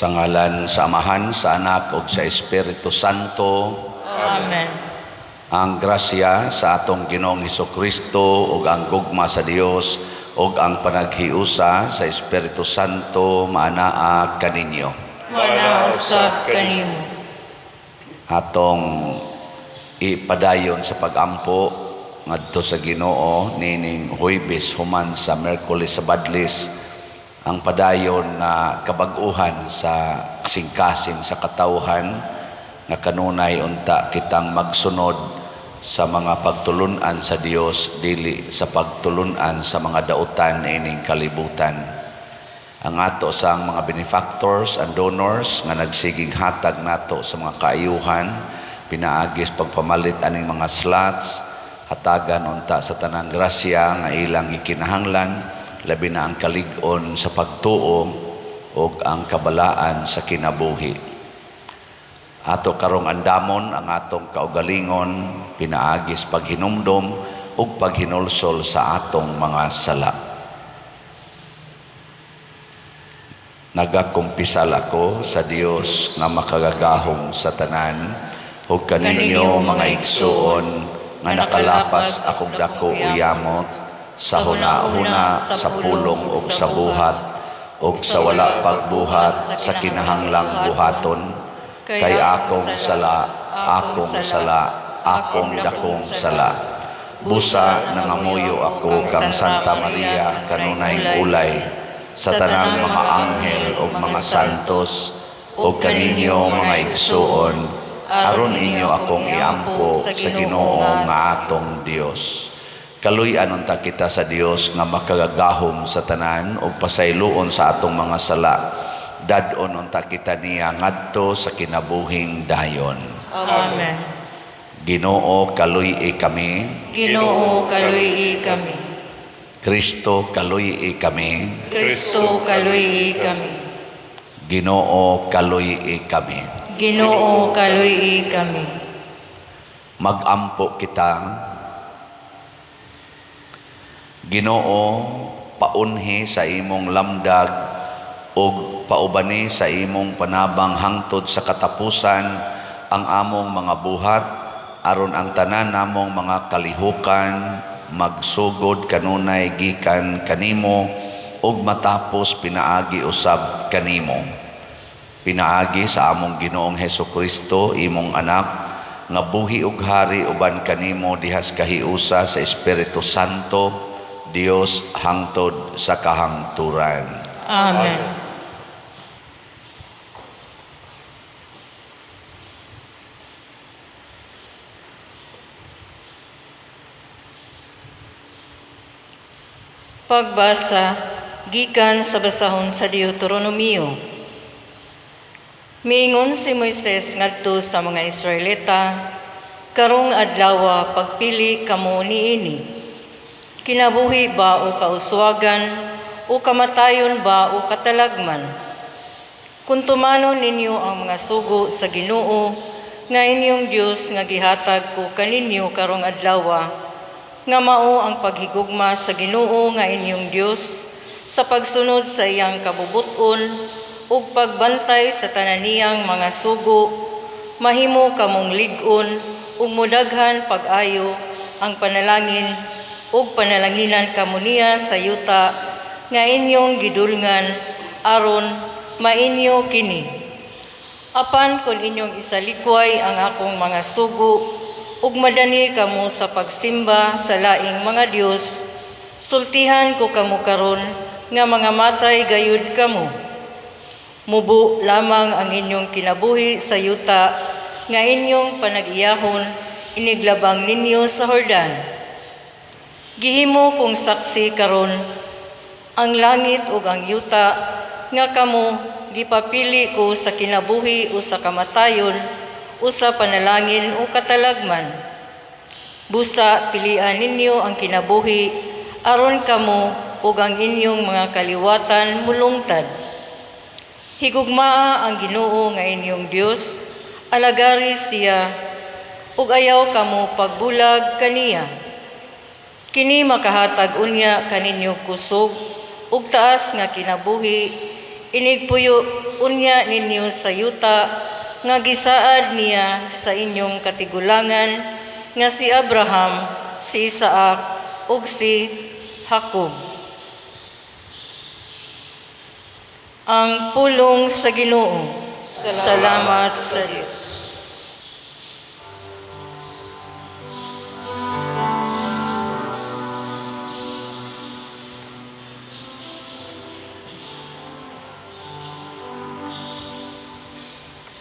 Sa ngalan sa Amahan, sa Anak, ug sa Espiritu Santo. Amen. Ang grasya sa atong Ginoong Hesukristo ug ang gugma sa Dios ug ang panaghiusa sa Espiritu Santo maanaa kaninyo. Wala usab kanimo. Atong ipadayon sa pagampo ngadto sa Ginoo nining Huwebes human sa Miyerkules sa Badlis, ang padayon na kabag-uhan sa kasing-kasing sa katawhan nga kanunay unta kitang magsunod sa mga pagtulunan sa Dios dili sa pagtulunan sa mga dautan ining kalibutan. Ang ato sang mga benefactors and donors nga nagsigig hatag nato sa mga kaayuhan, pinaagis pagpamalit aning mga slots, hatagan unta sa tanang grasya nga ilang gikinahanglan, labi na ang kalig-on sa pagtuo o ang kabalaan sa kinabuhi. Ato karong andamon ang atong kaugalingon, pinaagis paghinumdom o paghinulsol sa atong mga sala. Nagakumpisal ako sa Dios nga makagagahom sa tanan, ug kaninyo mga igsuon nga nakalapas akong dako uyamot, sa huna-huna, sa pulong ug sa buhat, ug sa wala pagbuhat, sa kinahanglang buhaton, kay akong sala, akong dakong sala. Busa nangamuyo ako kang Santa Maria kanunay ulay, sa tanang mga anghel ug mga santos, ug kaninyo mga igsuon, aron inyo akong iampo sa Ginoo nga atong Dios. Kaluy-an unta kita sa Dios nga makagagahom sa tanan ug pasayloon sa atong mga sala. Dad-on unta kita niya ngadto sa kinabuhing dayon. Amen. Ginoo kaluy-i kami. Ginoo kaluy-i kami. Kristo kaluy-i kami. Kristo kaluy-i kami. Ginoo kaluy-i kami. Ginoo kaluy-i kami. Magampo kita. Ginoo, paunhi sa imong lamdag ug paubani sa imong panabang hangtod sa katapusan ang among mga buhat, aron ang tanan namong mga kalihukan magsugod kanunay gikan kanimo ug matapos pinaagi usab kanimo. Pinaagi sa among Ginoong Hesukristo imong anak nga buhi ug hari uban kanimo dihas kahiusa sa Espiritu Santo, Dios hangtod sa kahangturan. Amen. Pagbasa gikan sa basahon sa Deuteronomio. Miingon si Moises ngadto sa mga Israelita, karong adlaw pagpili kamo niini. Kinabuhi ba o kauswagan, o kamatayon ba o katalagman? Kung tumanon ninyo ang mga sugo sa Ginoo, nga inyong Diyos nga gihatag ko kaninyo karong adlaw, nga mao ang paghigugma sa Ginoo nga inyong Diyos, sa pagsunod sa iyang kabubuton, ug pagbantay sa tananiyang mga sugo, mahimo kamong lig-on, ug mudaghan pag-ayo ang panalangin ug panalanginan kamo niya sa yuta nga inyong gidulngan aron mainyo kini. Apan kun inyong isalikway ang akong mga sugo ug madani kamo sa pagsimba sa laing mga Dios, sultihan ko kamo karon nga mga matay gayud kamo. Mubo lamang ang inyong kinabuhi sa yuta nga inyong panag-iyahon iniglabang ninyo sa Jordan. Gihimo kong saksi karon ang langit ug ang yuta nga kamo gipapili ko sa kinabuhi o sa kamatayon o sa panalangin o katalagman. Busa pilian ninyo ang kinabuhi aron kamo ug ang inyong mga kaliwatan mulungtad. Higugmaa ang Ginoo nga inyong Dios, alagari siya ug ayaw kamo pagbulag kaniya. Kini makahatag unya kaninyo kusog ug taas nga kinabuhi Inigpuyo unya ninyo sa yuta nga gisaad niya sa inyong katigulangan nga si Abraham, si Isaac, ug si Jacob. Ang pulong sa Ginoo. Salamat sa Diyos.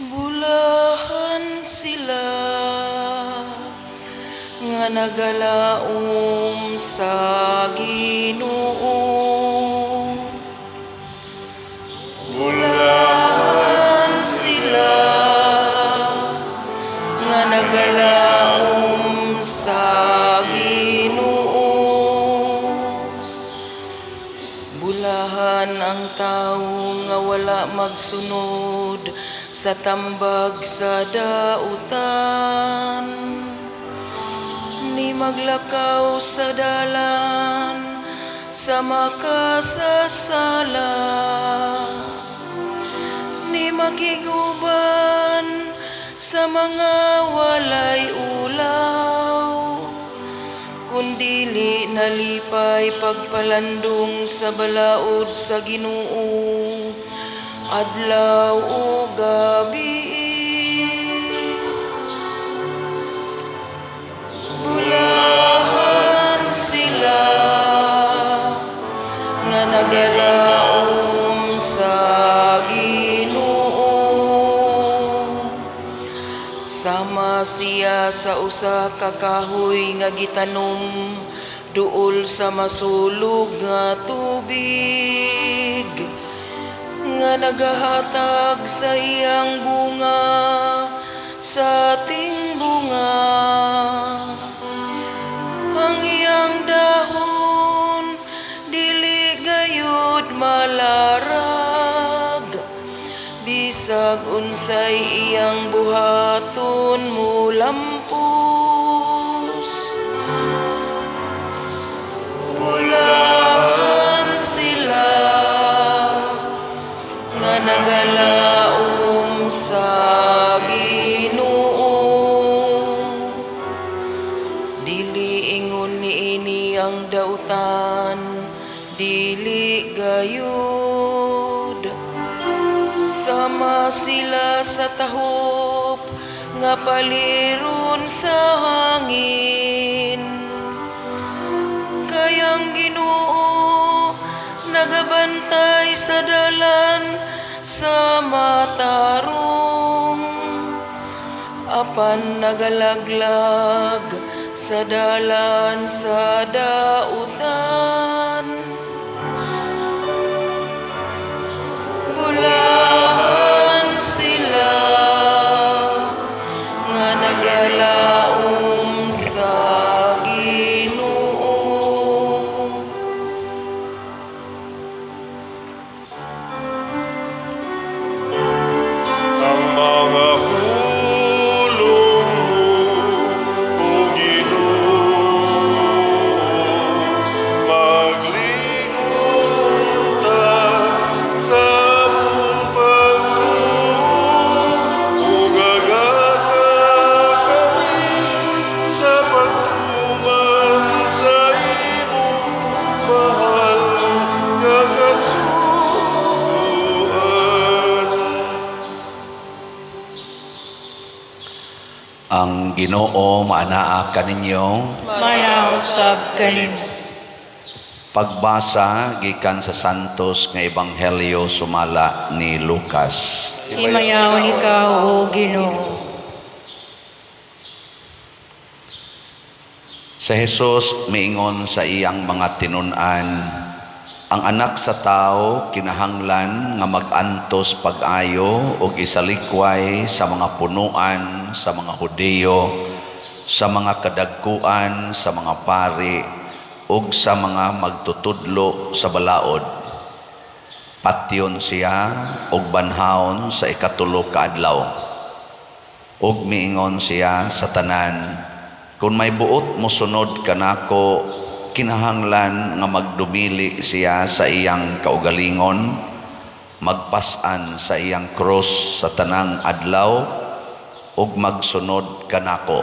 Bulahan sila nga nagalaom sa Ginoo. Bulahan sila nga nagalaom sa Ginoo. Bulahan ang tawo nga wala magsunod sa tambag sa dautan, ni maglakaw sa dalan sa makasasala, ni makiguban sa mga walay ulaw, kundili nalipay pagpalandong sa balaod sa Ginoo adlaw o gabi. Bulahan sila nga nagalaom sa Ginoo. Sama siya sa usa ka kahoy nga gitanom duol sa masulog nga tubig, nga nagahatag sa iyang bunga sa ating bunga. Ang iyang dahon dili gayud malarag, bisag unsay iyang buhaton mulampos. Bulahan sila nga nagalaom sa Ginoo. Dili ingon niini ang dautan, dili gayud. Sama sila sa tahop nga paliron sa hangin. Kayang Ginoo nagabantay sa dalan sa matarong, apan nagalaglag sa dalan sa dautan. Bulahan sila nga nagalaom sa Ginoo. Ang mga pulong mo, O Ginoo, maglingon ta sa mong pagtuo, ug agaka kami sa pagtuman sa imong mahal nga kasugoan. Ang Ginoo maanaa kaninyo. Manausab kanimo. Pagbasa gikan sa Santos nga Ebanghelyo sumala ni Lucas. Himayaw ikaw, O Ginoo. Sa Jesus miingon sa iyang mga tinun-an, ang anak sa tao kinahanglan nga mag-antos pag-ayo ug isalikway sa mga punuan, sa mga Hudiyo, sa mga kadagkuan, sa mga pari, ug sa mga magtutudlo sa balaod. Patyon siya ug banhaon sa ikatulo ka adlaw. Ug miingon siya sa tanan, kung may buot mo sunod kanako, kinahanglan nga magdumili siya sa iyang kaugalingon, magpasan sa iyang cross sa tanang adlaw ug magsunod kanako.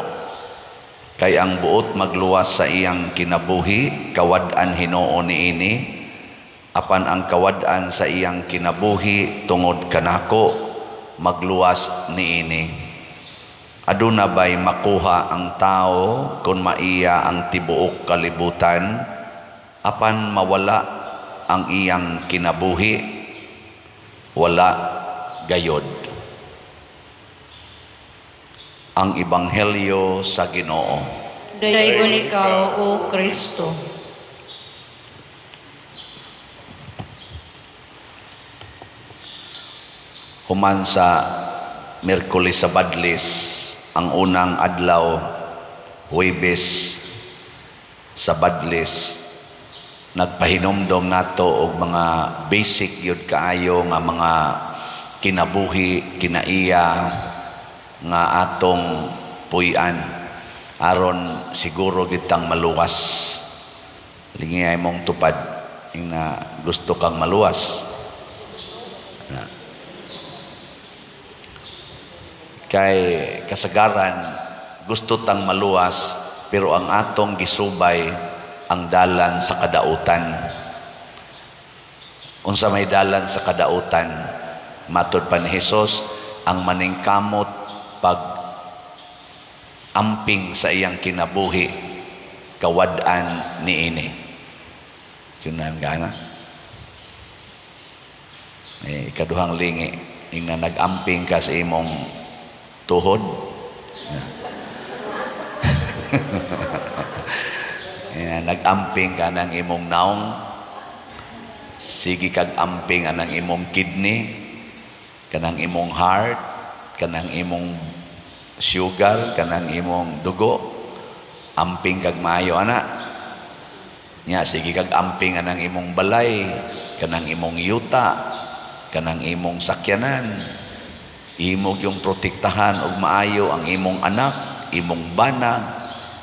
Kay ang buot magluwas sa iyang kinabuhi, kawad-an Hinoo niini, apan ang kawad-an sa iyang kinabuhi tungod kanako magluwas niini. Aduna ba'y makuha ang tao kung maiya ang tibuok kalibutan, apan mawala ang iyang kinabuhi? Wala gayod. Ang Ebanghelyo sa Ginoo. Daygon ikaw, O Kristo. Human sa Miyerkules sa Badlis, ang unang adlaw, Huwebes sa Badlis, nagpahinumdom nato og mga basic yun kaayo nga mga kinabuhi, kinaiya nga atong puy-an aron siguro gitang maluwas. Lingiyay mong tupad na gusto kang maluwas. Kay kasagaran gusto tang maluwas, pero ang atong gisubay ang dalan sa kadautan. Unsa may dalan sa kadautan? Matud pa ni Hesus, ang maningkamot pag amping sa iyang kinabuhi, kawad-an niini. Sunan gana. Kaduhang lingi, ing na nag-amping ka sa imong tuhod. Nag-amping ka ng imong naong, sige kag-amping anang imong kidney, kanang imong heart, kanang imong sugar, kanang imong dugo, amping kag maayo ana. Nya sige kag-amping anang imong balay, kanang imong yuta, kanang imong sakyanan, imong yung protektahan og maayo ang imong anak, imong bana,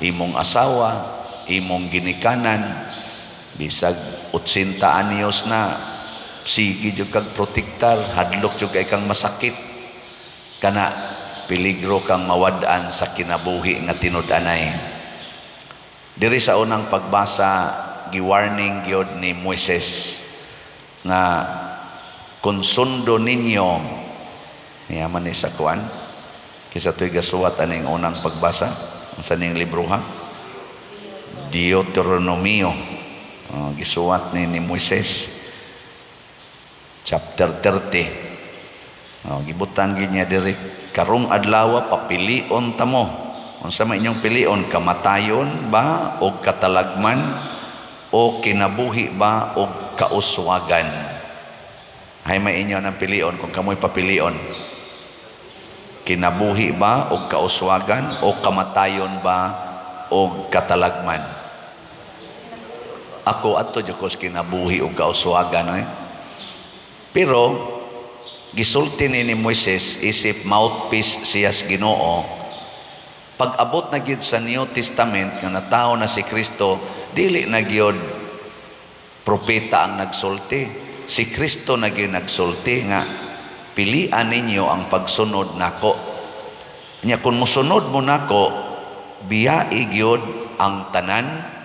imong asawa, imong ginikanan. Bisag 80 anyos na, sige jud kag protektar, hadlok jud kay kang masakit, kana peligro kang mawad-an sa kinabuhi nga tinud-anay. Diri sa unang pagbasa, giwarning gyud ni Moises nga kung sundo ninyo, yaman ni sa kuan, kisa to'y gasuwat aning unang pagbasa sa ning libro ha, Deuteronomio, gisuwat ni Moises chapter 30. Gibutang gid niya diri, karong adlaw papilion ta mo. Unsa may inyong pilion, kamatayon ba o katalagman, o kinabuhi ba o kauswagan? Hay may inyo ng pilion kung kamoy papilion. Kinabuhi ba o kauswagan, o kamatayon ba o katalagman? Ako ato jukos kinabuhi o kauswagan. Pero gisulti ni Moises, isip mouthpiece siya sa Ginoo, pag abot na gyud sa New Testament nga natao na si Kristo, dili na gyud propeta ang nagsulti, si Kristo na gyud nagsulti nga pilian ninyo ang pagsunod nako. Nya kun mosunod mo nako, biyai gyud ang tanan,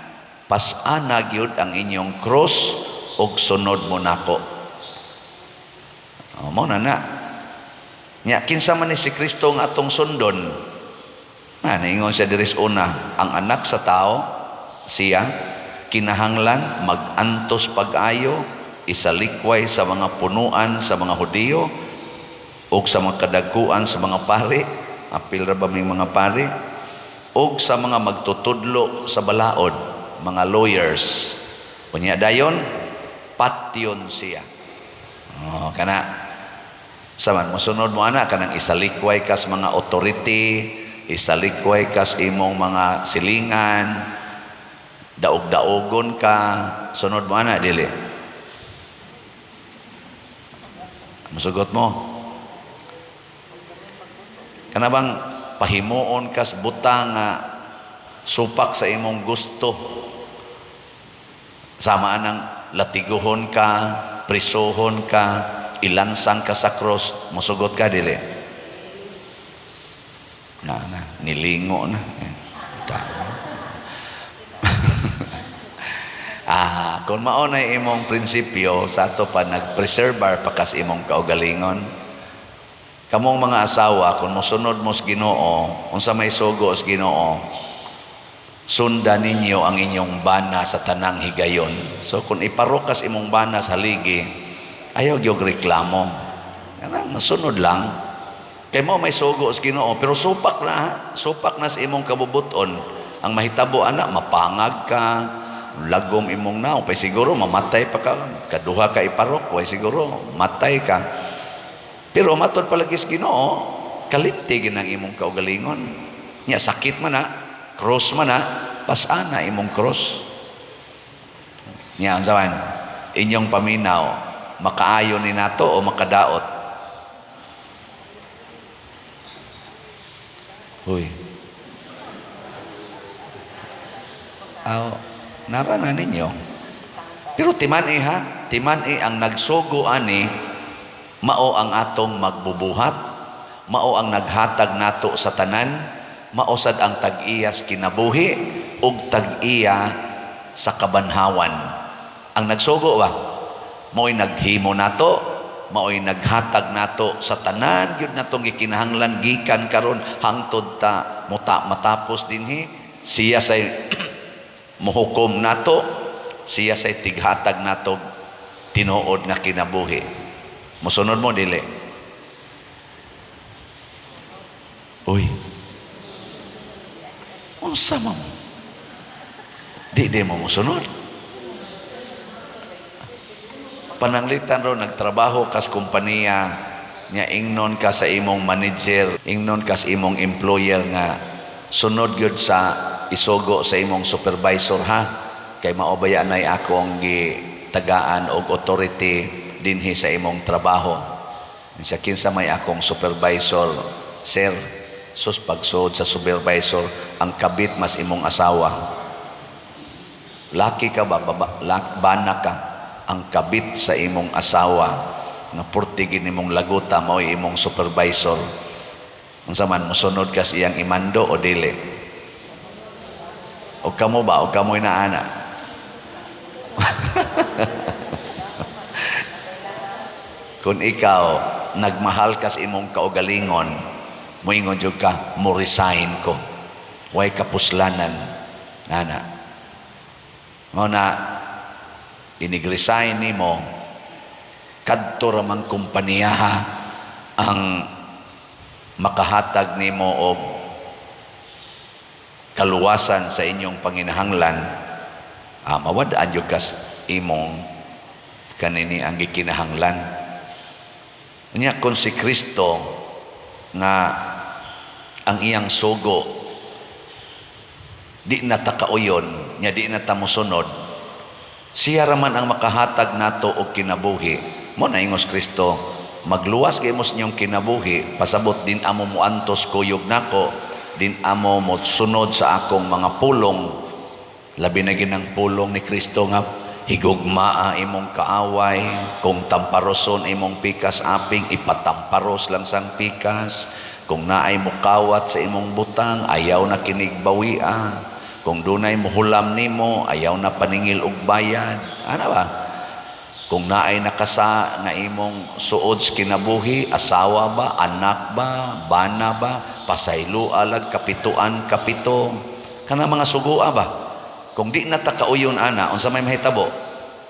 pas-ana gyud ang inyong cross ug sunod mo nako. Mao na na. Nya kinsa man ni si Kristo nga atong sundon? Naingon siya diris una, ang anak sa tao, siya kinahanglan mag-antos pag-ayo, isalikway sa mga punuan sa mga Hudiyo o sa mga kadagkuan sa mga pari, apil ra ba may mga pari, o sa mga magtutudlo sa balaod, mga lawyers. Kunya dayon, patyon siya. Kana saman mosunod mo ana, kanang isalikway kas mga authority, isalikway kas imong mga silingan, daog-daogon ka, sunod mo ana dili. Masugot mo. Kana bang pahimuon kas butang nga supak sa imong gusto, sama anang latiguhon ka, prisohon ka, ilansang ka sa cross, musugot ka dili. Nilingo na. Kung maunay imong prinsipyo sa ato pa nagpreserbar pakas imong kaugalingon. Kamong mga asawa kung mosunod mo sa Ginoo, unsa may sugo sa Ginoo, sundan ninyo ang inyong bana sa tanang higayon. So kung iparokas imong bana sa haligi, ayaw gyud reklamo. Nasunod lang. Kay mo may sugo sa Ginoo, pero supak na sa imong kabubuton. Ang mahitabo ana mapangag ka, lagom imong naong, pay siguro mamatay pa ka, kaduha ka iparok, pay siguro matay ka. Pero matod palagi sa Ginoo, kalipti ginang imong kaugalingon. Nya sakit man na, cross man na, pasana imong cross. Nya ansaman, inyong paminaw, makaayo ni nato o makadaot? Uy. Naranan ninyo. Pero timani ang nagsugo ani, mao ang atong magbubuhat, mao ang naghatag nato sa tanan, mao sad ang tag-iya sa kinabuhi ug tag-iya sa kabanhawan. Ang nagsugo ba? Mao'y naghimo nato, mao'y naghatag nato sa tanan gyud natong gikinahanglan gikan karon hangtod ta matapos dinhi. Siya say muhukom nato, siya say tighatag nato tinuod nga kinabuhi. Musunod mo dili? Uy. Unsa mo? Di mo musunod. Pananglitan ro nagtrabaho kas kompanya nya ingnon ka sa imong manager, ingnon ka sa imong employer nga sunod gyud sa isugo sa imong supervisor ha. Kay maobaya nay ako ang gitagaan og authority dinhi sa imong trabaho. Sa kinsa may akong supervisor, sir, sus pagsud sa supervisor, ang kabit mas imong asawa. Laki ka ba? Bana ka. Ang kabit sa imong asawa na purtigin imong laguta mao imong supervisor. Unsa man mosunod ka sa iyang imando o dili? O kamo ba? O kamoy na ana? Kung ikaw nagmahal ka sa imong kaugalingon, moingon jud ka, mo resign ko. Way kapuslanan. Ana. Mo na inigresign nimo kadto ra man kompanya ang makahatag nimo og kaluwasan sa inyong panginahanglan, mawad-an jud kas imong kanini ang gikinahanglan. Unya kung si Kristo nga ang iyang sugo di na takauyon, nya di na ta mosunod, siya raman ang makahatag nato og kinabuhi. Mo na ingos Kristo, magluwas kay mo sa inyong kinabuhi, pasabot din amo muantos kuyog nako, din amo mo sunod sa akong mga pulong. Labi na ginang pulong ni Kristo nga higugmaa imong kaaway, kung tamparoson imong pikas aping, ipatamparos lang sang pikas. Kung naay mukawat sa imong butang, ayaw na kinigbawia. Kung dunay muhulam nimo, ayaw na paningil og bayad. Ano ba? Kung naay nakasa nga imong suod sa kinabuhi, asawa ba, anak ba, bana ba, pasaylo alag, kapituan, kapito, kana mga sugua ba? Kung di na ta kauyon ana, unsa may mahitabo?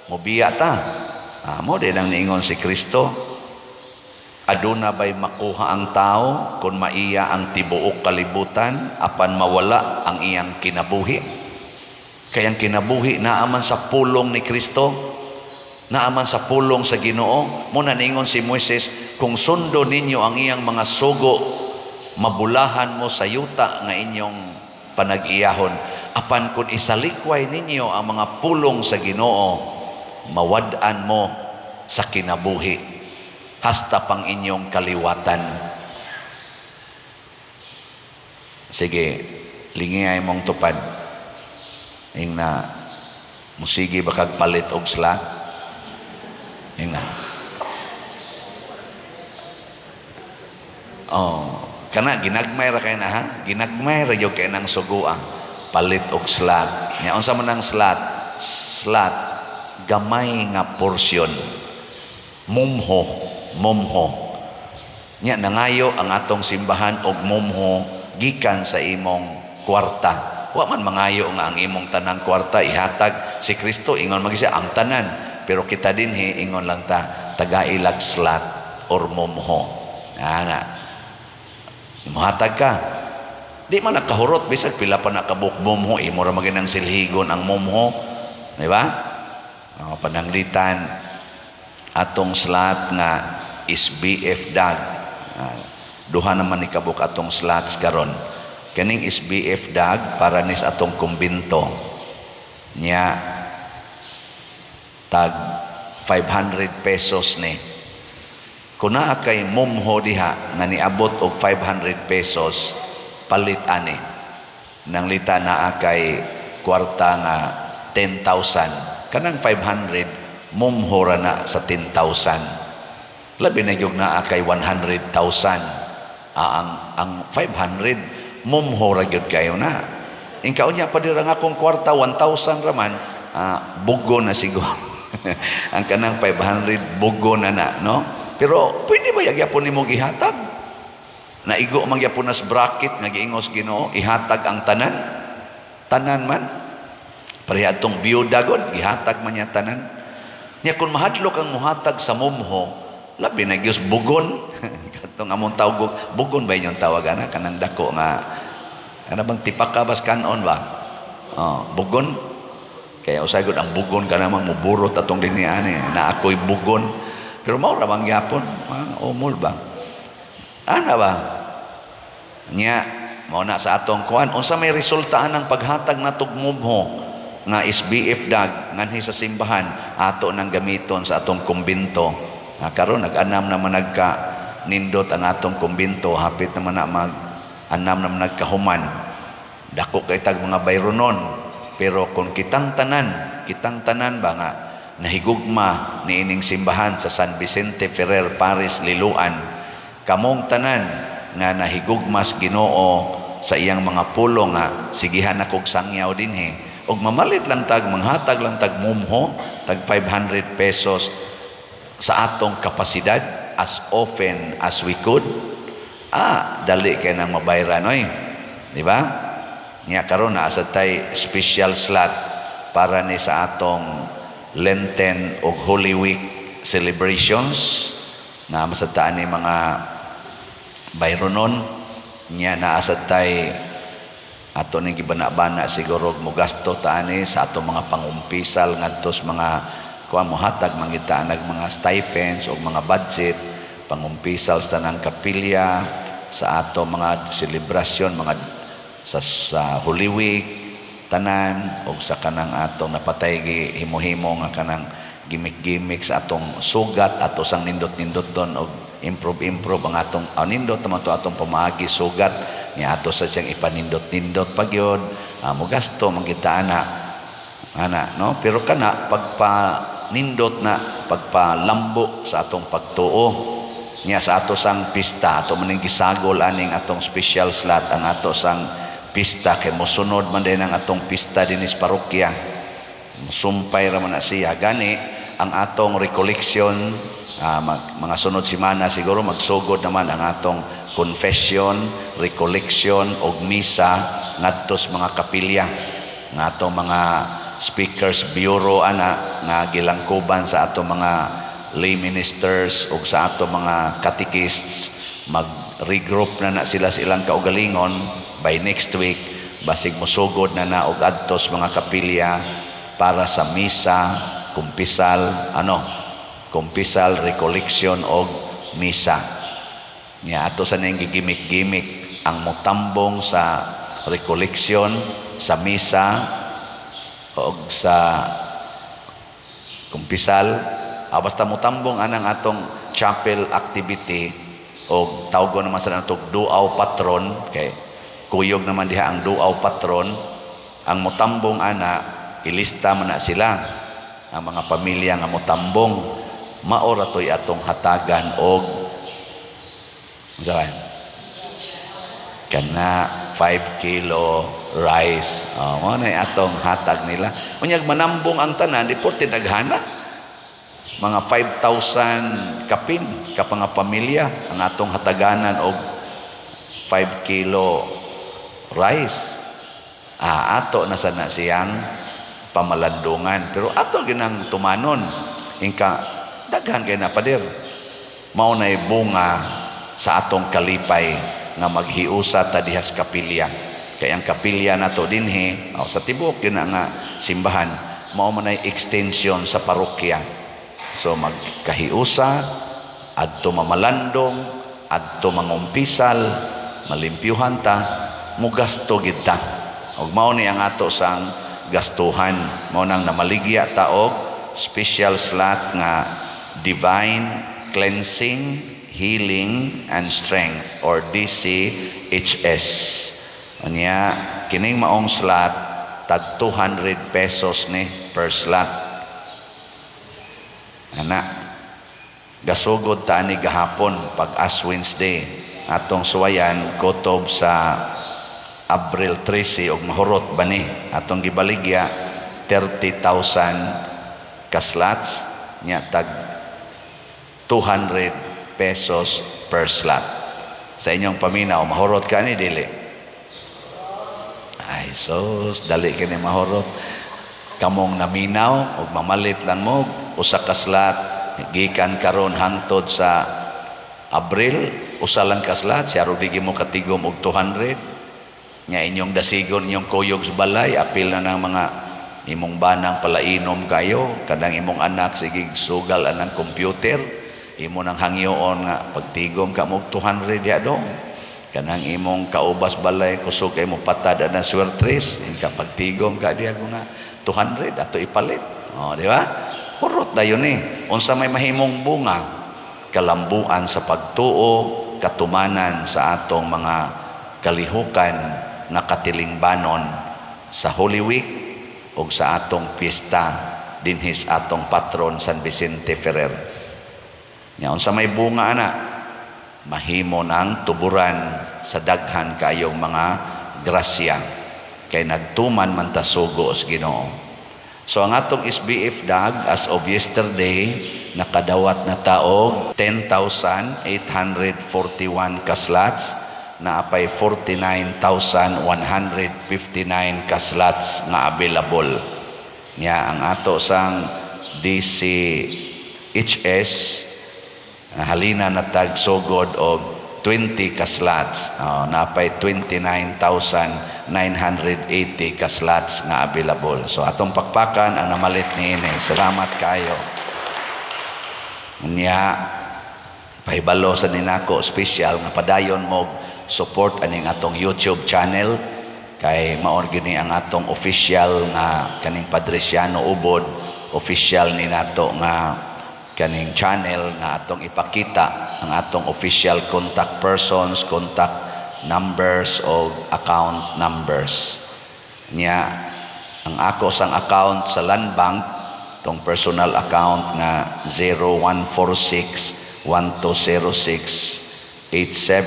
Mobiya ta. Mo din ang niingon si Kristo. Aduna ba'y makuha ang tao kung maiya ang tibuok kalibutan apan mawala ang iyang kinabuhi? Kayang kinabuhi naaman sa pulong ni Kristo, naaman sa pulong sa Ginoo. Muna ningon si Moises, kung sundo ninyo ang iyang mga sugo, mabulahan mo sa yuta nga inyong panag-iyahon. Apan kung isalikway ninyo ang mga pulong sa Ginoo, mawad-an mo sa kinabuhi hasta pang inyong kaliwatan. Sige, lingay mong tupad. Ing na, musigi ba kag palit og slot? Ing na. Oh, kana ginagmay ra kay na ha, ginagmay ra gyud kay nang sugua, palit og slot. Nya unsa man ang slot? Slot gamay nga porsyon. Momho. Nya nangayo ang atong simbahan og momho gikan sa imong kwarta. Wa man mangayo nga ang imong tanang kwarta ihatag si Kristo, ingon magisa ang tanan, pero kita dinhi ingon lang ta tagailag slot or momho. Ana muhatag ka, di man nakahurot bisag pila pa nakabuk momho, imo ra maginang silhigon ang momho, di ba? Pananglitan atong slot nga SBF dag. Duha naman ikabuk atong slots karon. Kaning SBF dag para nis atong kumbinto nya tag 500 pesos ni. Kung naa kay momho diha nga niabot og 500 pesos, palit ani. Nang lita naa kay kwarta nga 10,000. Kanang 500 momho ra na sa 10,000. Labi na gyud naa kay 100,000. Ang 500 momho ra gyud kayo na. Ingkaw niya pa dira nga akong kwarta 1,000 raman, bugo na siguro. Ang kanang 500 bugo na no? Pero pwede ba yagyapon nimo gihatag? Naigo man gyapon nas bracket nga giingos Ginoo, ihatag ang tanan. Tanan man. Pareha atong biyuda gud gihatag man niya tanan. Nya kun mahadlok ang muhatag sa momho, labi na gyud bugon. Katong among tawag bugon ba inyong tawagan kanang dako nga ano bang tipakabas kanon ba? Bugon. Kaya usay gud ang bugon kana man muburot atong dinhi ani na ako'y bugon. Pero mao ra bang gyapon, umol ba? Ana ba? Nya mao na sa atong kuan, unsa may resultaan ng paghatag natog momho nga SBF dag nganhi sa simbahan ato nang gamiton sa atong kumbinto. Karon nag-anam naman nindot ang atong kumbinto, hapit naman na mag-anam naman nagkahuman. Dako kay tag mga bayronon, pero kung kitang tanan ba nga nahigugma ni ining simbahan sa San Vicente Ferrer Paris Liloan, kamong tanan nga nahigugmas Ginoo sa iyang mga pulo nga sigihan akog sangyaw dinhi og mamalit lang tag manghatag lang tag momho tag 500 pesos sa atong kapasidad as often as we could, dali kay nang mabayran oy, di ba? Nya karon na sa tay special slot para ni sa atong Lenten o Holy Week celebrations na masataan ni mga bayronon nya naasad tay ato ning gibana-bana siguro mugasto taani sa ato mga pangumpisal ngadtos mga kuan mohatag mangita nag mga stipends o mga budget pangumpisal sa tanang kapilya sa ato mga selebrasyon mga sa Holy Week tanan o sa kanang atong napatay himo-himo nga kanang gimmick sa atong sugat ato sang nindot-nindot don og improve ang atong nindot naman to atong pamaagi sugat niya ato sa siyang ipanindot-nindot pagyod mo gasto mangita ana no, pero kana pagpanindot na pagpalambo sa atong pagtuo niya sa ato sang pista ato maning gisagol aning atong special slot ang ato sang pista kay mosunod man din ang atong pista dinis parokya, sumpay ra man na siya gani ang atong recollection mga sunod semana siguro magsugod naman ang atong confession, recollection og misa ngadtos mga kapilya nga atong mga speakers bureau nga gilangkuban sa atong mga lay ministers ug sa atong mga catechists mag-regroup na sila sa ilang kaugalingon by next week basig mosugod na og adtos mga kapilya para sa misa, kumpisal, recollection og misa. Nya ato sa ning gimik-gimik ang motambong sa recollection, sa misa og sa kumpisal, basta motambong anang atong chapel activity og tawgon naman sa natog duaw patron kay kuyog naman diha ang duaw patron ang motambong ilista man na sila ang mga pamilya nga motambong maora toy atong hatagan og kana 5 kilo rice. Mo na atong hatag nila. Unyag manambong ang tanan, di porte daghana. Mga 5,000 kapin kapang pamilya ang atong hataganan og 5 kilo rice. Ato na sana siyang pamalandungan. Pero ato ginang tumanon. Ingka daghan kay na pader. Mao nay bunga sa atong kalipay nga maghiusa ta dihas kapilya. Kay ang kapilya nato dinhi sa tibok yun nga simbahan mao man ay extension sa parokya. So magkahiusa adto mamalandong, adto mangumpisal, malimpyuhan ta, mugasto gid ta. Ug mao ni ang ato sang gastuhan. Mao nang namaligya ta og special slot nga divine cleansing, healing, and strength or DCHS. Anya, kining maong slot, tag 200 pesos ni per slot. Ana, gasugod ta ni gahapon pag Ash Wednesday. Atong suwayan, kutob sa Abril 13 og mahurot ba ni? Atong gibaligya, 30,000 ka slots. Nya, tag 200 pesos per slot. Sa inyong paminaw, mahurot ka ni dili? Ay, sos, dali ka ni mahurot. Kamong naminaw, o mamalit lang mo, usa ka slot, gikan karon hangtod sa Abril, usa lang ka slot, siya rugigi mo katigom og 200. Nya inyong dasigon, inyong kuyog sa balay, apil na ng mga imong banang palainom kayo, kadang imong anak, sige sugal anang computer, imo nang hangyoon nga pagtigom ka mo 200 ya dong kanang imong kaubas balay kusog kay mo patad na swertres ka pagtigom ka diha nga 200 ato ipalit di ba kurot dayon ni unsa may mahimong bunga kalambuan sa pagtuo katumanan sa atong mga kalihukan nga katilingbanon sa Holy Week ug sa atong pista dinhis atong patron San Vicente Ferrer. Nya unsa may bunga ana mahimo nang tuburan sa daghan kayong mga grasya kay nagtuman man ta sugo sa Ginoo. So ang atong SBF dag as of yesterday nakadawat na taog 10,841 ka slots na apay 49,159 ka slots nga available. Nya ang ato sang DCHS halina na tag sugod og 20 ka slots. Napay 29,980 ka slots nga available. So atong pakpakan ang namalit niini. Salamat kayo. Nya pahibalo sa ninako special nga padayon mo support aning atong YouTube channel kay maor gini ang atong official nga kaning Padresiano Ubod official ni nato nga kaning channel nga atong ipakita ang atong official contact persons, contact numbers o account numbers. Nya ang ako sang account sa Land Bank, tong personal account nga 0146-1206-87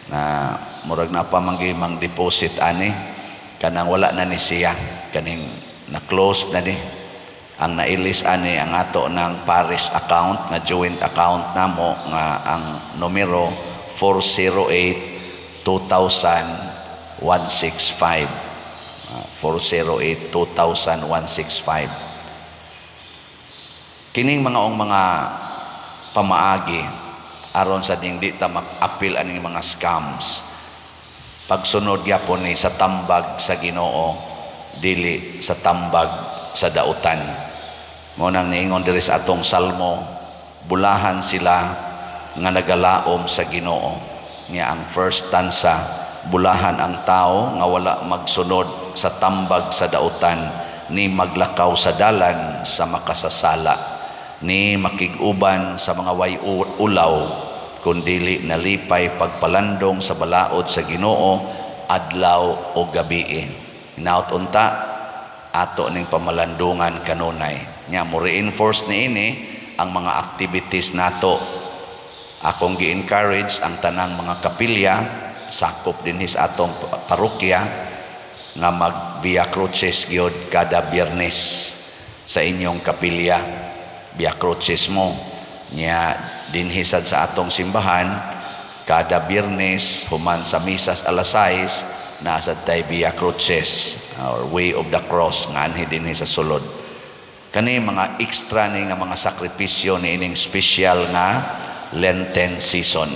na murag na pa mang deposit ani kanang wala na ni siya kaning na close na ni ang nailis ani ang ato ng parish account nga joint account namo nga ang numero 408-2000-165 408-2000-165. Kining mga pamaagi aron sa dingdi ta mag-apil aning mga scams pagsunod gyapon ni sa tambag sa Ginoo dili sa tambag sa dautan. Mo nang niingon diri sa atong salmo, bulahan sila nga nagalaom sa Ginoo. Nya ang first stanza, bulahan ang tao nga wala magsunod sa tambag sa dautan, ni maglakaw sa dalan sa makasasala, ni makiguban sa mga way ulaw, kundili nalipay pagpalandong sa balaod sa Ginoo adlaw o gabi. Hinaut unta ato ning pamalandungan kanunay. Nya mo reinforce niini ang mga activities nato. Akong gi-encourage ang tanang mga kapilya sakop din sa atong parokya nga mag Via Crucis gyud kada Biyernes sa inyong kapilya. Via Crucis mo nya dinhi sad sa atong simbahan kada Biyernes human sa misas alas 6 nasa tay Via Crucis or Way of the Cross nga anhi dinhi sa sulod. Kani mga extra ni nga mga sakripisyo ni ining special nga Lenten season.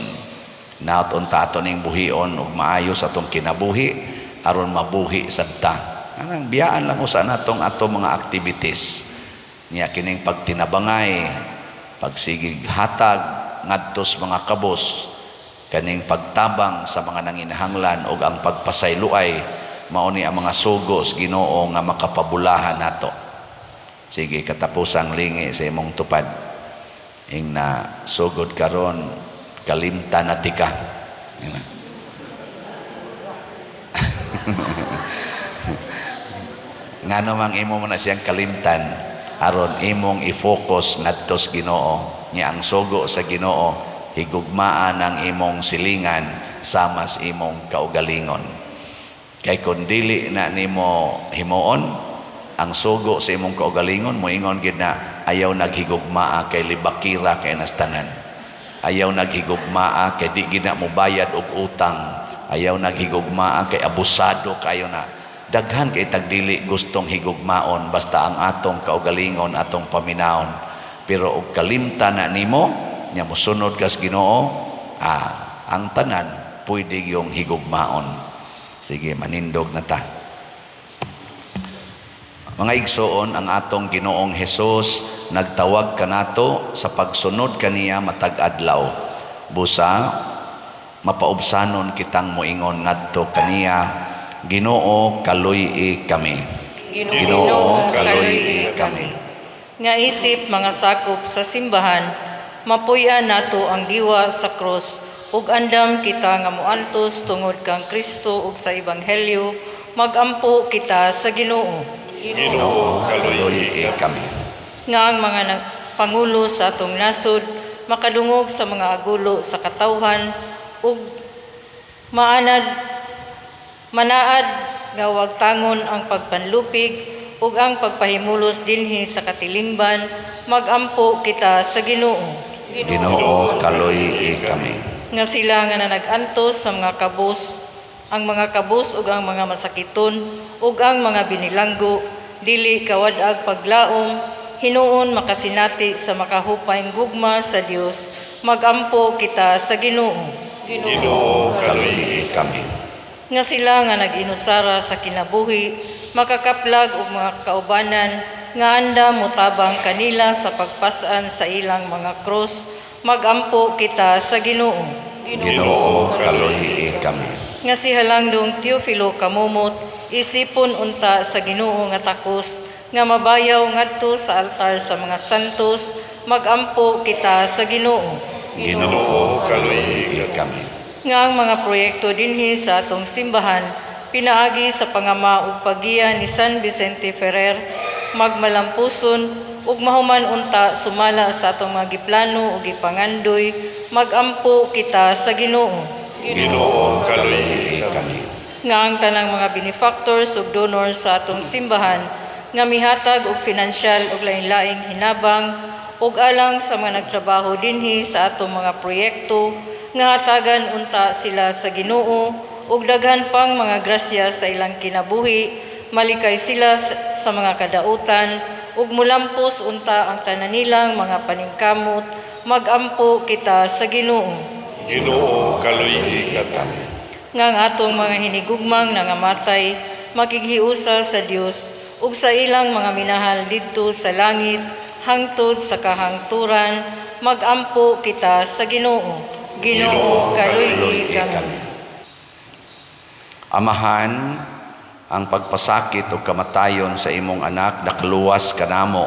Naot unta ato ning buhion ug maayos atong kinabuhi aron mabuhi sadta. Anang biyaan lang usa natong ato mga activities. Nya kining pagtinabangay, pagsigig hatag ngadto sa mga kabos, kaning pagtabang sa mga nanginahanglan ug ang pagpasayloay mao ni ang mga sugo sa Ginoo nga makapabulahan nato. Sige, katapusang lingi sa imong tupad. Ing na sugod karon kalimtan na tika. Nga namang imo mo na siyang kalimtan aron imong i-focus ngadto sa Ginoo. Nya ang sugo sa Ginoo higugmaan ang imong silingan sama sa imong kaugalingon. Kay kun dili na nimo himuon ang sugo sa imong kaugalingon, moingon gid na ayaw naghigugmaa kay libakira kay nastanan. Ayaw naghigugmaa kay di gid na mobayad og utang. Ayaw naghigugmaa kay abusado kayo na. Daghan kay tagdili gustong higugmaon basta ang atong kaugalingon atong paminaon. Pero og kalimtan na nimo nya mosunod ka sa Ginoo, ang tanan pwede yung higugmaon. Sige, manindog na ta. Mga igsoon, ang atong Ginoong Hesus nagtawag kanato sa pagsunod kaniya matag adlaw. Busa mapaubsanon kitang moingon ngadto kaniya, Ginoo kaluy-i kami. Ginoo kaluy-i kami. Nga isip mga sakop sa simbahan, mapuy-an nato ang diwa sa krus ug andam kita nga moantos tungod kang Kristo ug sa ebanghelyo, magampo kita sa Ginoo. Ginoo kaluy-i kami. Nga ang mga pangulo sa atong nasod makadungog sa mga agulo sa katawhan ug manaad nga wag tangon ang pagpanlupig ug ang pagpahimulos dinhi sa katilingban, magampo kita sa Ginoo. Ginoo kaluy-i kami. Nga sila nga nanag-antos sa mga kabus, ang mga kabus ug ang mga masakiton ug ang mga binilanggo, dili kawadag paglaom, hinuon makasinati sa makahupayng gugma sa Dios, magampo kita sa Ginoo. Ginoo kaluy-i kami. Nga sila nga nag-inusara sa kinabuhi, makakaplag ug mga kaubanan nga anda motabang kanila sa pagpasan sa ilang mga krus, magampo kita sa Ginoo. Ginoo kaluy-i kami. Nga si Halangdong Teofilo Kamumot, isipon unta sa Ginoo nga takos, nga mabayaw ngadto sa altar sa mga santos, magampo kita sa Ginoo. Ginoo kaluy-i kami. Nga ang mga proyekto dinhi sa atong simbahan, pinaagi sa pangama ug paggiya ni San Vicente Ferrer, magmalampuson ug mahuman unta sumala sa atong mga giplano ug gipangandoy, magampo kita sa Ginoo. Ginoo kaluy-i kami. Nga ang tanang mga benefactors ug donors sa atong simbahan nga mihatag og pinansyal ug lain-laing hinabang ug alang sa mga nagtrabaho dinhi sa atong mga proyekto nga hatagan unta sila sa Ginoo ug daghan pang mga grasya sa ilang kinabuhi, malikay sila sa mga kadautan ug mulampos unta ang tanan nilang mga paningkamot, magampo kita sa Ginoo. Ginoo kaluy-i kami. Nga ang atong mga hinigugmang nangamatay, makighiusa sa Dios ug sa ilang mga minahal didto sa langit hangtod sa kahangturan, magampo kita sa Ginoo. Ginoo kaluy-i kami. Amahan, ang pagpasakit o kamatayon sa imong anak nakaluwas kanamo.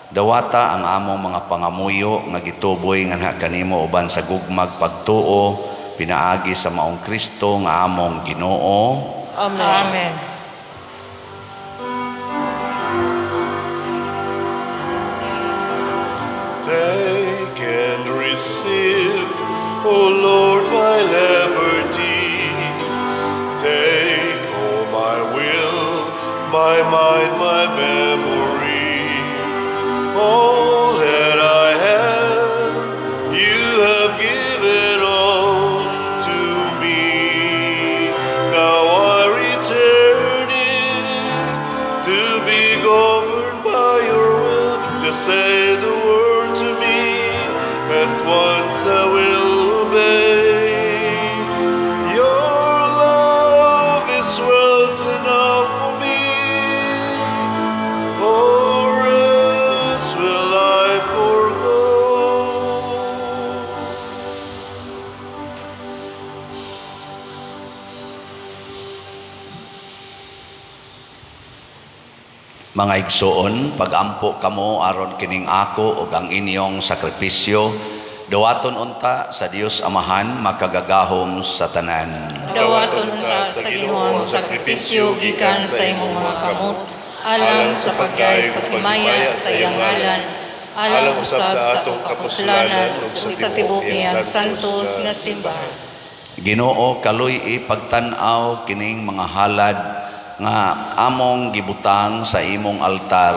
Dawata ang among mga pangamuyo nga gituboy nga kanimo uban sa gugmag pagtuo pinaagi sa maong Kristo nga among Ginoo. Amen. Amen. Take and receive, O Lord, my liberty, my mind, my memory, all that I have, you have given all to me. Now I return it to be governed by your will. Just say the word to me, at once I will obey. Your love is wealth enough for me, or else will I forgo. Mga igsoon, pagampo kamo aron kining ako ug ang inyong sakripisyo, dawaton unta sa Dios Amahan makagagahom sa tanan. Dawaton unta sa Ginoo ang sakripisyo gikan sa imong mga kamot, alang sa pagdayeg paghimaya sa iyang ngalan, alang usab sa atong kapuslanan ug sa tibuok niyang santos nga simbahan. Ginoo, kaluy ipagtan-aw kining mga halad nga among gibutang sa imong altar,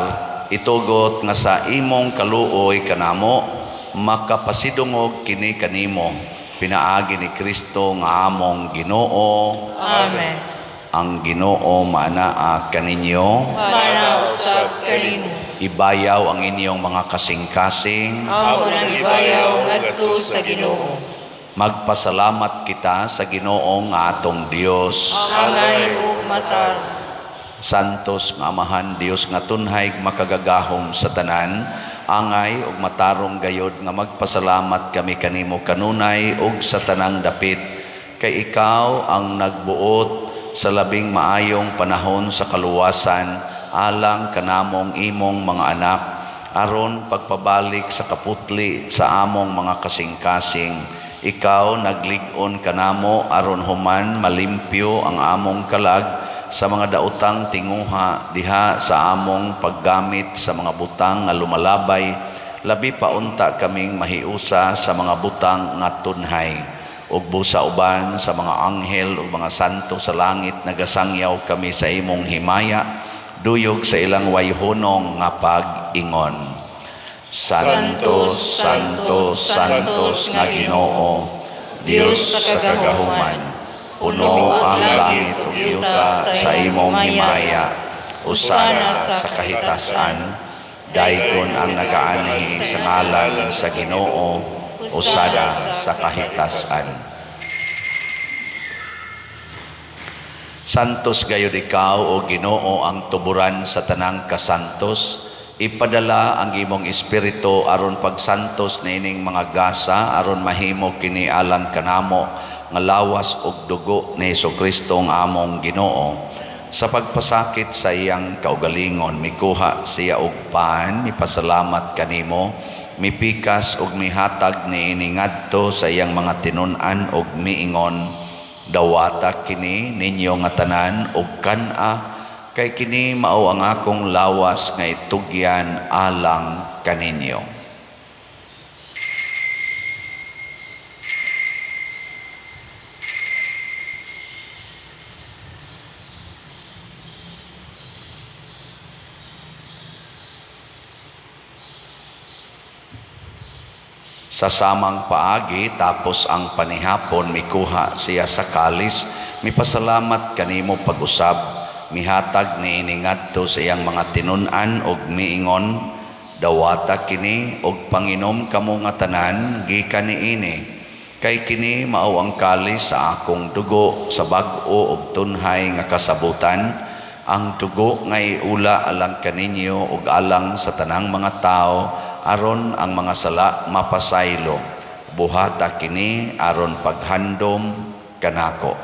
itugot nga sa imong kaluoy kanamo makapasidungog kini kanimo, pinaagi ni Kristo nga among Ginoo. Amen. Ang Ginoo maanaa kaninyo, Manausab kanimo. ibayaw ang inyong mga kasing-kasing, Amo nang ibayaw ngadto sa Ginoo. magpasalamat kita sa Ginoo nga atong Dios. Angay ug matar. Santos nga Amahan Dios nga tunhay makagagahom sa tanan, angay ug matarong gayod nga magpasalamat kami kanimo kanunay ug sa tanang dapit, kay ikaw ang nagbuot sa labing maayong panahon sa kaluwasan alang kanamong imong mga anak, aron pagpabalik sa kaputli sa among mga kasing-kasing. Ikaw naglig-on kanamo aron human malimpyo ang among kalag sa mga daotang tinguha diha sa among paggamit sa mga butang nga lumalabay, labi pa unta kaming mahiusa sa mga butang nga tunhay, ug busa uban sa mga anghel ug mga santo sa langit nagasangyaw kami sa imong himaya, duyog sa ilang wayhunong nga pag-ingon. Santos, Santos, Santos nga Ginoo, Dios sa kagahuman, puno ang langit ug yuta sa imong himaya, usana sa kahitasan, dayon ang nagaani sa ngalan sa Ginoo, usana sa kahitasan. Santos gayud ikaw o Ginoo ang tuburan sa tanang kasantos, ipadala ang imong espiritu aron pagsantos niining mga gasa aron mahimo kini alang kanamo nga lawas ug dugo ni Hesukristo ang among Ginoo. Sa pagpasakit sa iyang kaugalingon, mikuha siya og pan, mipasalamat kanimo, mipikas ug mihatag niini ngadto sa iyang mga tinun-an ug miingon, dawata kini ninyo nga tanan ug kan-a, kay kini mao ang akong lawas nga itugyan alang kaninyo. Sa samang paagi tapos ang panihapon, mikuha siya sa kalis, mipasalamat kanimo pag-usab, mihatag niini ngadto sa iyang mga tinun-an ug miingon, dawata kini ug panginom kamo nga tanan gikan niini, kay kini mao ang kalis sa akong dugo sa bag-o ug tunhay nga kasabutan, ang dugo nga iula alang kaninyo ug alang sa tanang mga tao, aron ang mga sala mapasaylo. Buhata kini aron paghandom kanako.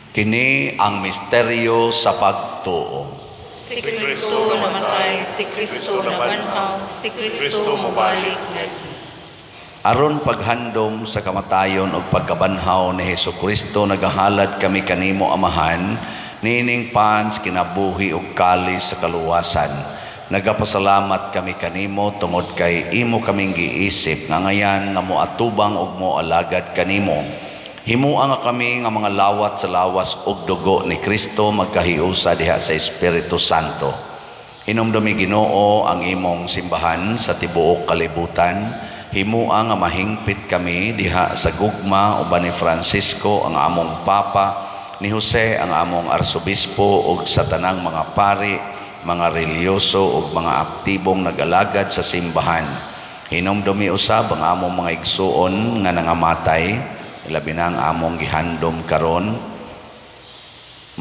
Kini ang misteryo sa pagtuo. Si Kristo namatay, si Kristo nabanhaw, si Kristo mubalik ngadto. Aron paghandom sa kamatayon ug pagkabanhaw ni Hesukristo nagahalad kami kanimo Amahan, nining pans kinabuhi ug kalis sa kaluwasan. Nagapasalamat kami kanimo tungod kay imo kaming giisip nga ngayan nga moatubang ug moalagad kanimo. Himuang nga kami nga mga lawat sa lawas ug dugo ni Kristo magkahiusa diha sa Espiritu Santo. Hinumdumi Ginoo ang imong simbahan sa tibuok kalibutan. Himuang nga mahingpit kami diha sa gugma uban ni Francisco ang among Papa, ni Jose ang among Arsobispo ug sa tanang mga pari, mga reliyoso ug mga aktibong nag-alagad sa simbahan. Hinumdumi usab ang among mga igsuon nga nangamatay, ilabi na ang among gihandom karon.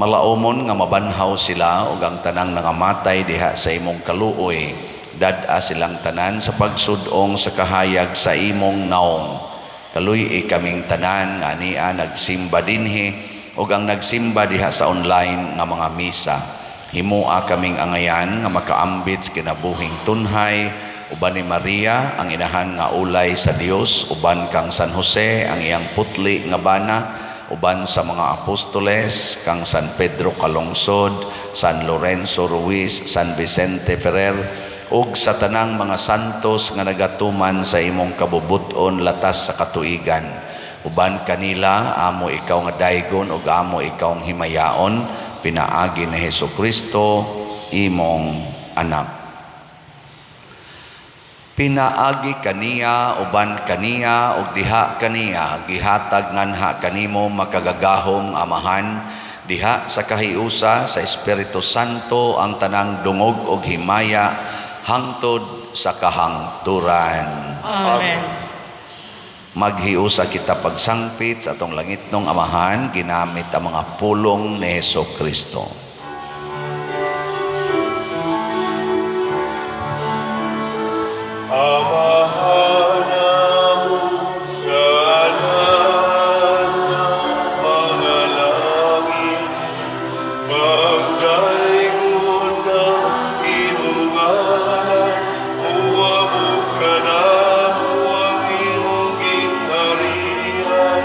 Malaumon nga mabanhaw sila ug ang tanang nangamatay diha sa imong kaluoy. Dad-a silang tanan sa pagsudong sa kahayag sa imong naong. Kaluy kaming tanan nga ania nagsimba dinhi ug ang nagsimba diha sa online nga mga misa. Himua kaming angayan nga makaambit sa kinabuhing tunhay uban ni Maria ang inahan nga ulay sa Dios, uban kang San Jose ang iyang putli nga bana, uban sa mga apostoles kang San Pedro Calungsod, San Lorenzo Ruiz, San Vicente Ferrer ug sa tanang mga santos nga nagatuman sa imong kabubuton latas sa katuigan. Uban kanila amo ikaw nga daygon ug amo ikaw ang himayaon, pinaagi ni Hesukristo imong anak. Pinaagi kaniya uban kaniya ug diha kaniya gihatag nganha kanimo makagagahong Amahan, diha sa kahiusa sa Espiritu Santo ang tanang dungog ug himaya hangtod sa kahangturan. Amen. Maghiusa kita pagsangpit sa atong langitnong Amahan ginamit ang mga pulong ni Hesukristo. Amahanamu ganasa mga langit, pagdaigon ng imong ngalan, uwabog ka namo ang imong gingharian,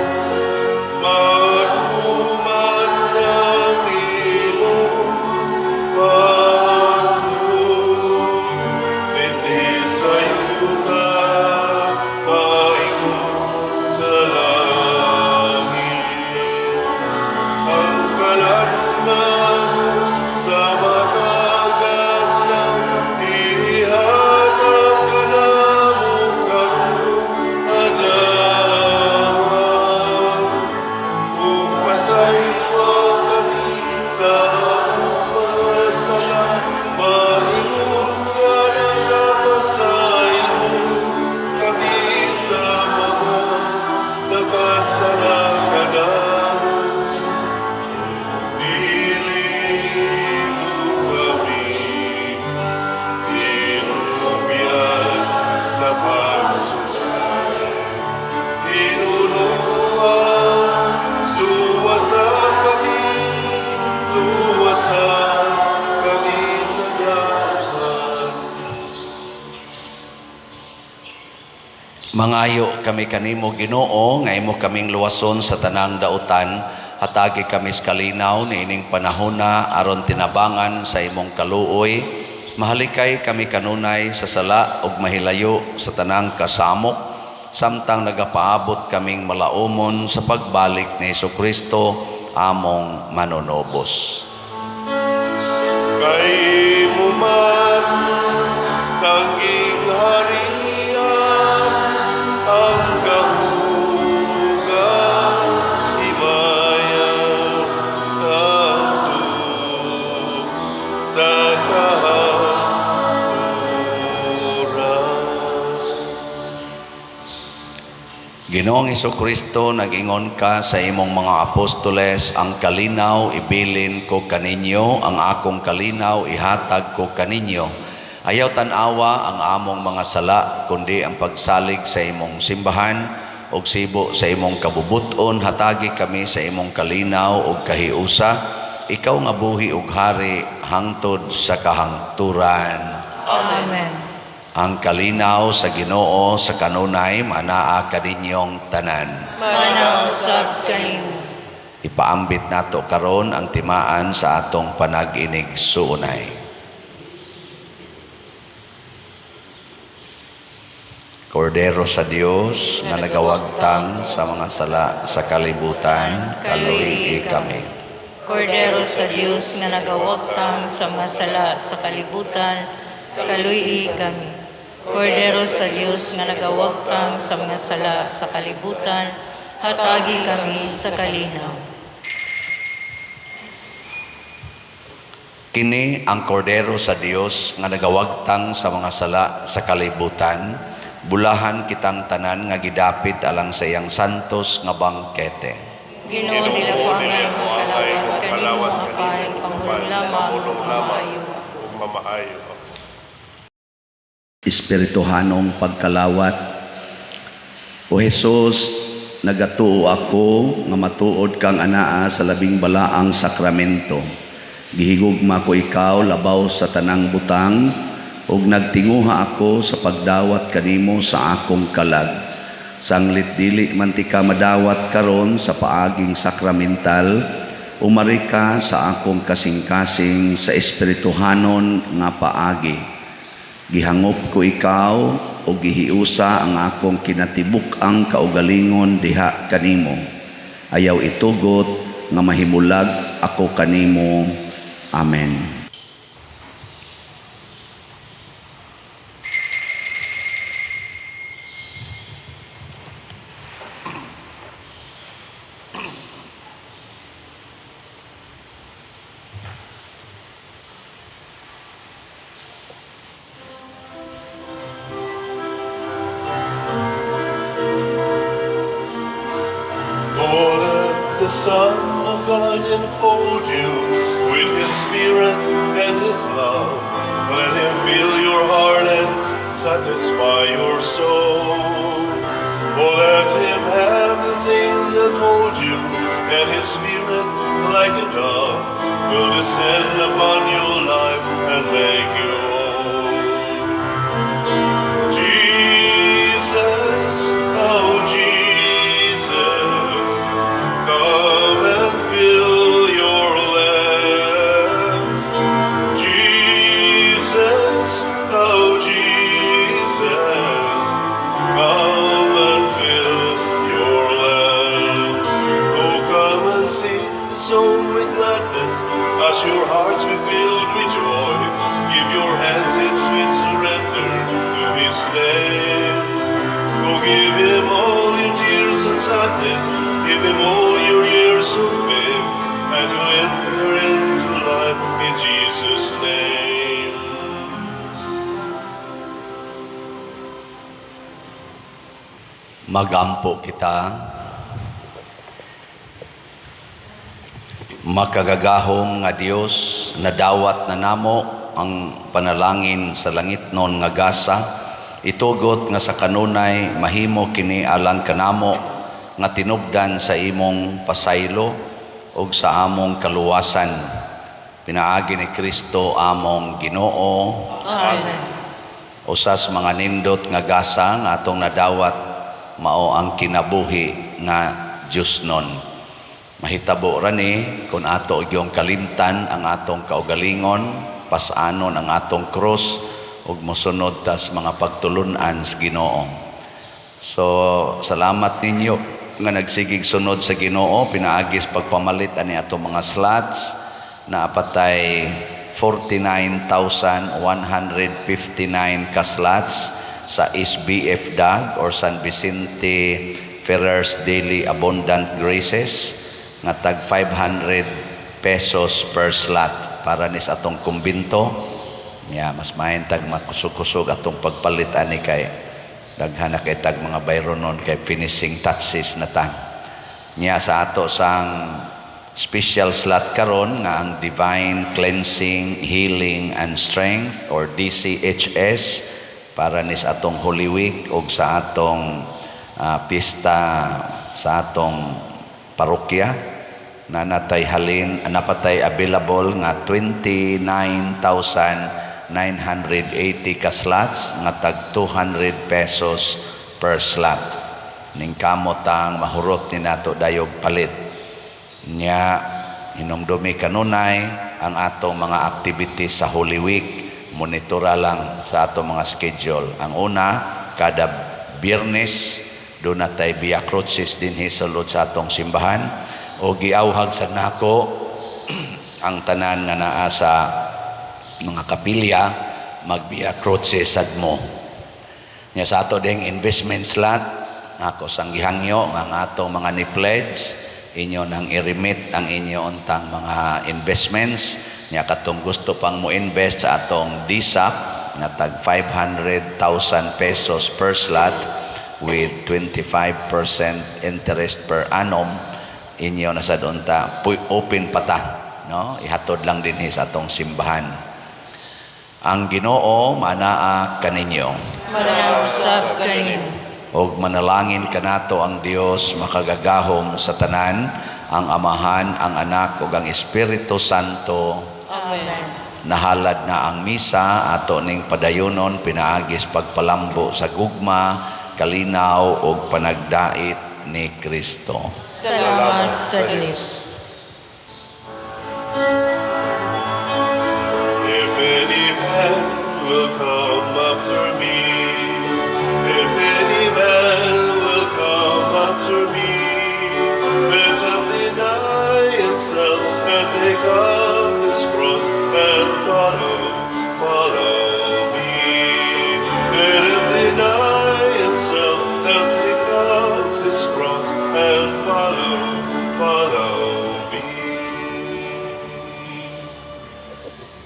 matuman ng imong pagbuo. Hindi sa yuta, maingon sa langit. Ang kalanunan sa matagal lang, ihatag ka namo karong adlaw. Kung pasaylo kami sa among mga sala, maingon ka nagapasaylo kami sa mga nakasala ka namo. Dili mo kami inubiyan sa pagsulay. Hinuluan, luwasa kami sa dahan. Mangayo kami kanimo Ginoo nga imo kaming luwason sa tanang dautan, hatagi kami sa kalinaw niining panahona aron tinabangan sa imong kaluoy. Mahalikay kami kanunay sa sala ug mahilayo sa tanang kasamok, samtang nagapaabot kaming malaumon sa pagbalik ni Hesukristo among manunobos. Kay mo man tanging harian, ang kahugan, himayan, hangtod sa kahangturan. Ginoong Hesukristo, nag-ingon ka sa imong mga apostoles, ang kalinaw ibilin ko kaninyo, ang akong kalinaw ihatag ko kaninyo. Ayaw tanawa ang among mga sala, kundi ang pagsalig sa imong simbahan, og sibo sa imong kabubuton, hatagi kami sa imong kalinaw ug kahiusa, ikaw nga buhi ug hari hangtod sa kahangturan. Amen. Ang kalinaw sa Ginoo sa kanunay manaa kaninyong tanan. Manaw sab kanimo. Ipaambit nato karon ang timaan sa atong panag-inig suunay. Kordero sa Dios nga nagawagtang sa mga sala sa kalibutan, kaluhii kami. Kordero sa Dios nga nagawagtang sa mga sala sa kalibutan, kaluhii kami. Kordero sa Dios nga nagawagtang sa mga sala sa kalibutan, hatagi kami sa kalinaw. Kini ang kordero sa Dios nga nagawagtang sa mga sala sa kalibutan, bulahan kitang tanan nga gidapit alang sa iyang santos nga bangkete. Ginoo nila ko ang kalawat kanimo apan panghulong lamang maayo. Mamaayo. Espirituhanong pagkalawat. O Jesus, nagatuo ako nga matuod kang anaa sa labing balaang sakramento. Gihigugma ko ikaw labaw sa tanang butang, ug nagtinguha ako sa pagdawat kanimo sa akong kalag. Sanglit dili man ti ka madawat karon sa paaging sakramental, umari ka sa akong kasing-kasing sa espirituhanon nga paagi. Gihangop ko ikaw o gihiusa ang akong kinatibuk-ang kaugalingon diha kanimo. Ayaw itugot nga mahimulag ako kanimo. Amen. Oh, let the Son of God enfold you with His Spirit and His love. Let Him fill your heart and satisfy your soul. Oh, let Him have the things that hold you, and His Spirit, like a dove, will descend upon your life and make you whole. Jesus, oh Jesus, come and fill your lamps. Jesus, oh Jesus, come and fill your lamps. Oh, come and sing the song with gladness, as your hearts be filled with joy. Give your hands in sweet surrender to His name. Oh, give Him all your tears and sadness, give Him all your years of pain, and you'll enter into life in Jesus' name. Magampo kita. Makagagahom nga Dios, nadawat na namo ang panalangin sa langit non nga gasa, itugot nga sa kanunay mahimo kini alang kanamo nga tinubdan sa imong pasaylo ug sa among kaluwasan. Pinaagi ni Kristo among Ginoo. Amen. Usas mga nindot nga gasa nga atong nadawat mao ang kinabuhi nga Dios non. Mahitabo rani kung ato yung kalimtan ang atong kaugalingon, pasanon ang atong cross ug mosunod tas mga pagtulunan sa Ginoo. So salamat ninyo nga nagsigig sunod sa Ginoo, pinaagis pagpamalit ani atong mga slots na apatay 49,159 ka slots sa SBF DAG or San Vicente Ferrer's Daily Abundant Graces nga tag 500 pesos per slot para ni sa atong kumbinto. Mas mahintag makusog-kusog atong pagpalit ani kay daghan na kay tag mga bayro nun kay finishing touches na ta. Sa ato sang special slot karon nga ang Divine Cleansing, Healing and Strength or DCHS para ni sa atong Holy Week o sa atong pista sa atong parokya na natay halin napatay available nga 29,900 980 ka slots nga tag 200 pesos per slot. Ning kamot ang mahurot ni nato dayog palit. Nya hinumdumi kanunay ang atong mga activities sa Holy Week. Monitora lang sa atong mga schedule. Ang una, kada Biyernes doon na tayo Via Crucis din hisulod sa atong simbahan. O giawhag sa nako ang tanan nga naa sa mga kapilya mag-Via Crucis sad mo. Nya sa ato ding investment slot, ako sang gihangyo nga ang atong mga ni-pledge, inyo nang i-remit ang inyo untang mga investments. Nya katong gusto pang mo invest sa atong DSAP nga tag 500,000 pesos per slot with 25% interest per annum, inyo na sa doon ta open pata, no? Ihatod lang din sa atong simbahan. Ang Ginoo manaa kaninyo. Manausab kaninyo. Og manalangin kanato ang Dios makagagahom sa tanan, ang Amahan, ang Anak ug ang Espiritu Santo. Amen. Nahalad na ang misa ato ning padayonon pinaagis pagpalambo sa gugma, kalinaw ug panagdait ni Kristo. Salamat sa Diyos. If any man will come